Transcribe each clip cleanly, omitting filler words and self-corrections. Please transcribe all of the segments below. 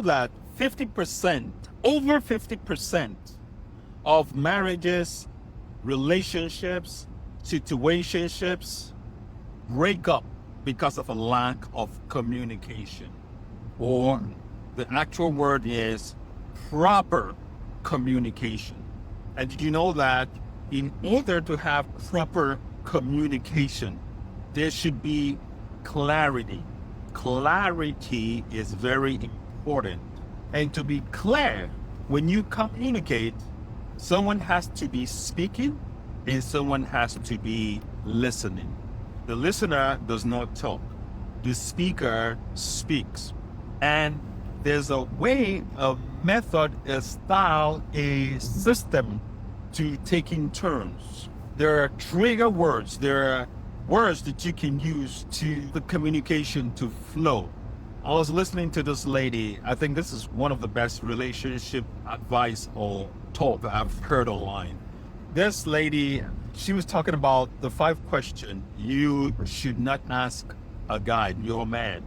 that 50%, over 50% of marriages, relationships, situationships break up because of a lack of communication. Or the actual word is proper communication. And did you know that in order to have proper communication, there should be clarity. Clarity is very important. And to be clear, when you communicate, someone has to be speaking and someone has to be listening. The listener does not talk. The speaker speaks. And there's a way, a method, a style, a system to taking turns. There are trigger words. There are words that you can use to the communication to flow. I was listening to this lady. I think this is one of the best relationship advice or talk that I've heard online. This lady, she was talking about the 5 questions you should not ask a guy, your man.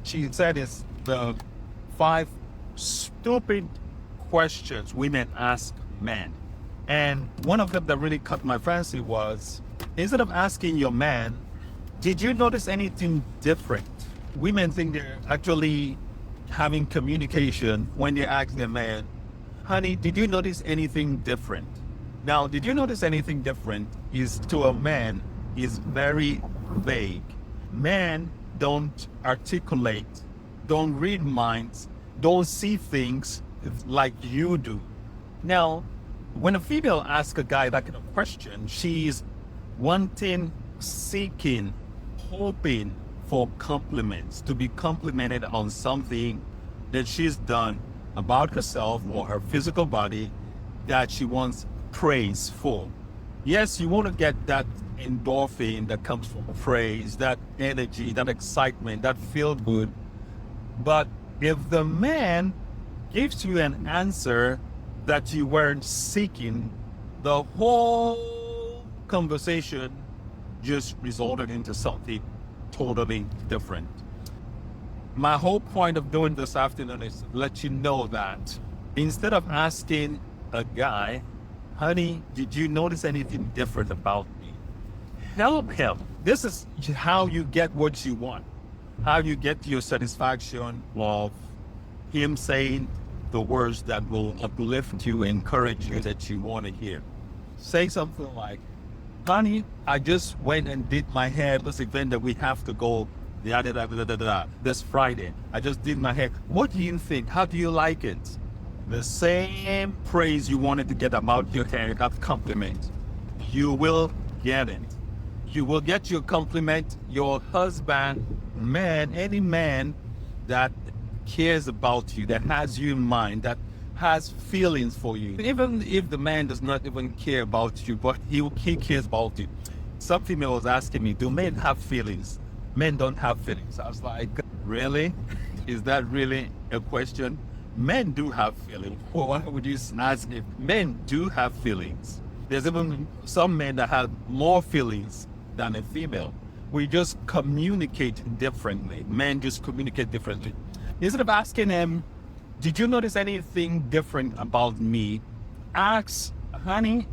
She said it's the 5 stupid questions women ask men. And one of them that really caught my fancy was, instead of asking your man, did you notice anything different? Women think they're actually having communication when they ask their man, honey, did you notice anything different? Now, did you notice anything different is to a man is very vague. Men don't articulate, don't read minds, don't see things like you do. Now, when a female asks a guy that kind of question, she's wanting, seeking, hoping for compliments, to be complimented on something that she's done about herself or her physical body that she wants praise for. Yes, you want to get that endorphin that comes from praise, that energy, that excitement, that feel good. But if the man gives you an answer that you weren't seeking, the whole conversation just resulted into something totally different. My whole point of doing this afternoon is to let you know that instead of asking a guy, honey, did you notice anything different about me? Help him. This is how you get what you want. How you get your satisfaction of him saying the words that will uplift you, encourage you, that you want to hear. Say something like, honey, I just went and did my hair, this event that we have to go this Friday. I just did my hair. What do you think? How do you like it? The same praise you wanted to get about your hair, that compliment, you will get it. You will get your compliment. Your husband, man, any man that cares about you, that has you in mind, that has feelings for you. Even if the man does not even care about you, but he cares about you. Some female was asking me, do men have feelings? Men don't have feelings. I was like, really? Is that really a question? Men do have feelings. Well, why would you ask if men do have feelings? There's even some men that have more feelings than a female. We just communicate differently. Men just communicate differently. Instead of asking him, did you notice anything different about me? Ask, honey,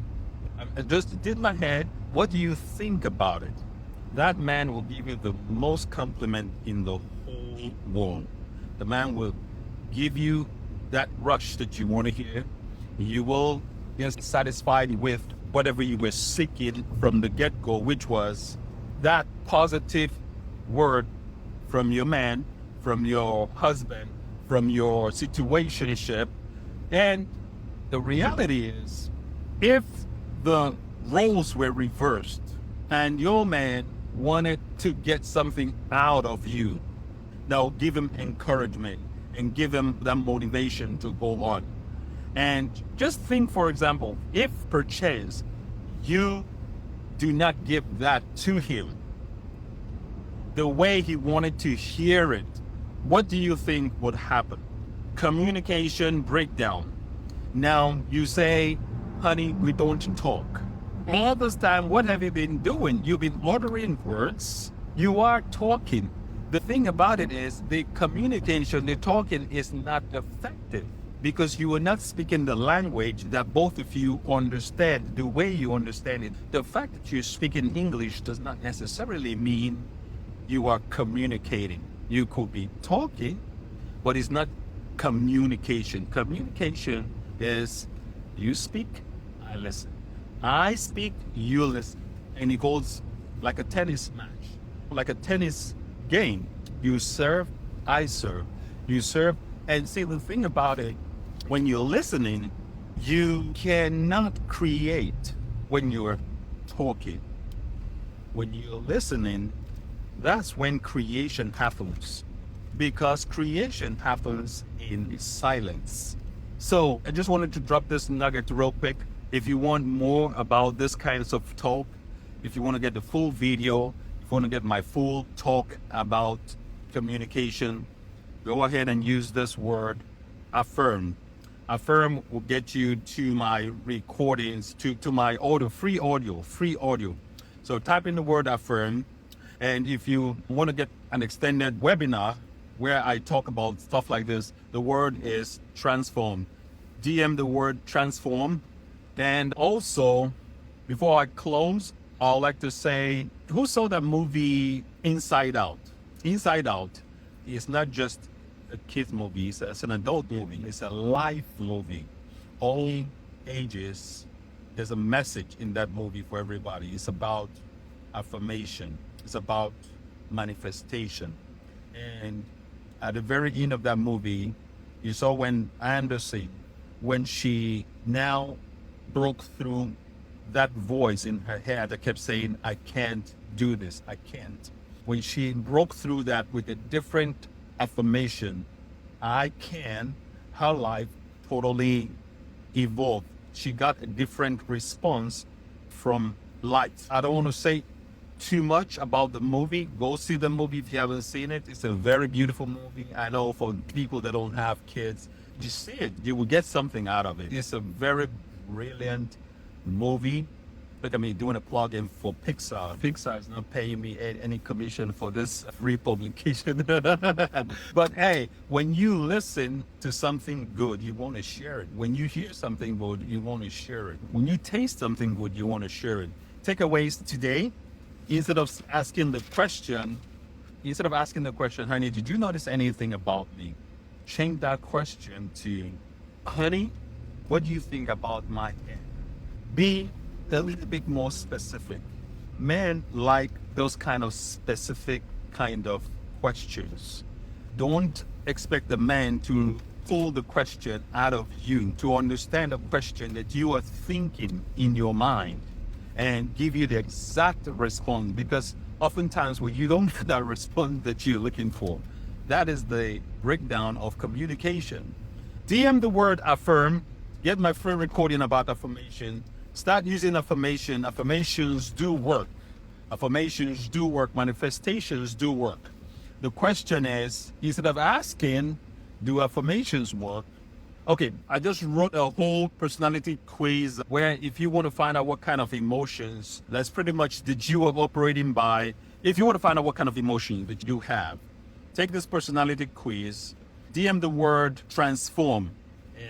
I just did my hair. What do you think about it? That man will give you the most compliment in the whole world. The man will give you that rush that you want to hear. You will get satisfied with whatever you were seeking from the get-go, which was that positive word from your man, from your husband, from your situationship. And the reality is, if the roles were reversed and your man wanted to get something out of you, now give him encouragement and give him that motivation to go on. And just think, for example, if perchance you do not give that to him the way he wanted to hear it, what do you think would happen? Communication breakdown. Now you say, honey, we don't talk. All this time, what have you been doing? You've been ordering words. You are talking. The thing about it is the communication, the talking is not effective because you are not speaking the language that both of you understand the way you understand it. The fact that you speak in English does not necessarily mean you are communicating. You could be talking, but it's not communication. Communication is you speak, I listen. I speak, you listen. And it goes like a tennis match, like a tennis game. You serve, I serve. You serve. And see, the thing about it, when you're listening, you cannot create when you're talking. When you're listening, that's when creation happens. Because creation happens in silence. So I just wanted to drop this nugget real quick. If you want more about this kinds of talk, if you want to get the full video, if you want to get my full talk about communication, go ahead and use this word, affirm. Affirm will get you to my recordings, to my audio, free audio. So type in the word affirm. And if you want to get an extended webinar where I talk about stuff like this, the word is transform. DM the word transform. And also, before I close, I'd like to say, who saw that movie Inside Out? Inside Out is not just a kid's movie, it's an adult movie. It's a life movie. All ages, there's a message in that movie for everybody. It's about affirmation. It's about manifestation. And at the very end of that movie, you saw when Anderson, when she now broke through that voice in her head that kept saying, I can't do this, I can't. When she broke through that with a different affirmation, I can, her life totally evolved. She got a different response from life. I don't want to say too much about the movie. Go see the movie if you haven't seen it. It's a very beautiful movie. I know for people that don't have kids, just see it. You will get something out of it. It's a very brilliant movie. Look at me doing a plug-in for Pixar. Pixar is not paying me any commission for this free publication. But hey, when you listen to something good, you want to share it. When you hear something good, you want to share it. When you taste something good, you want to share it. Takeaways today, instead of asking the question, honey, did you notice anything about me? Change that question to, honey, what do you think about my hair? Be a little bit more specific. Men like those kind of specific kind of questions. Don't expect the man to pull the question out of you, to understand the question that you are thinking in your mind and give you the exact response, because oftentimes when you don't get that response that you're looking for, that is the breakdown of communication. DM the word affirm, get my free recording about affirmation. Start using affirmation. Affirmations do work. Affirmations do work. Manifestations do work. The question is, instead of asking, do affirmations work? Okay, I just wrote a whole personality quiz where if you want to find out what kind of emotions, that's pretty much that you are operating by. If you want to find out what kind of emotions that you have, take this personality quiz, DM the word transform,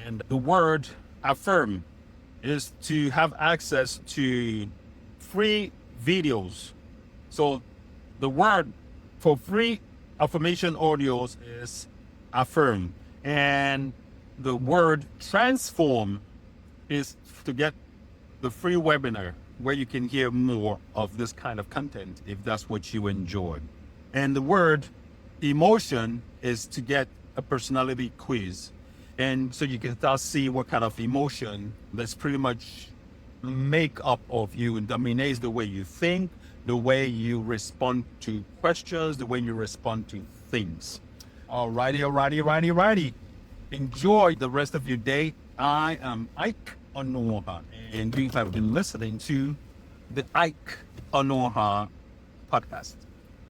and the word affirm is to have access to free videos. So the word for free affirmation audios is affirm, and the word transform is to get the free webinar where you can hear more of this kind of content if that's what you enjoy. And the word emotion is to get a personality quiz. And so you can start see what kind of emotion that's pretty much make up of you and dominates the way you think, the way you respond to questions, the way you respond to things. Alrighty. Enjoy the rest of your day. I am Ike Onuoha, and you have been listening to the Ike Onuoha podcast.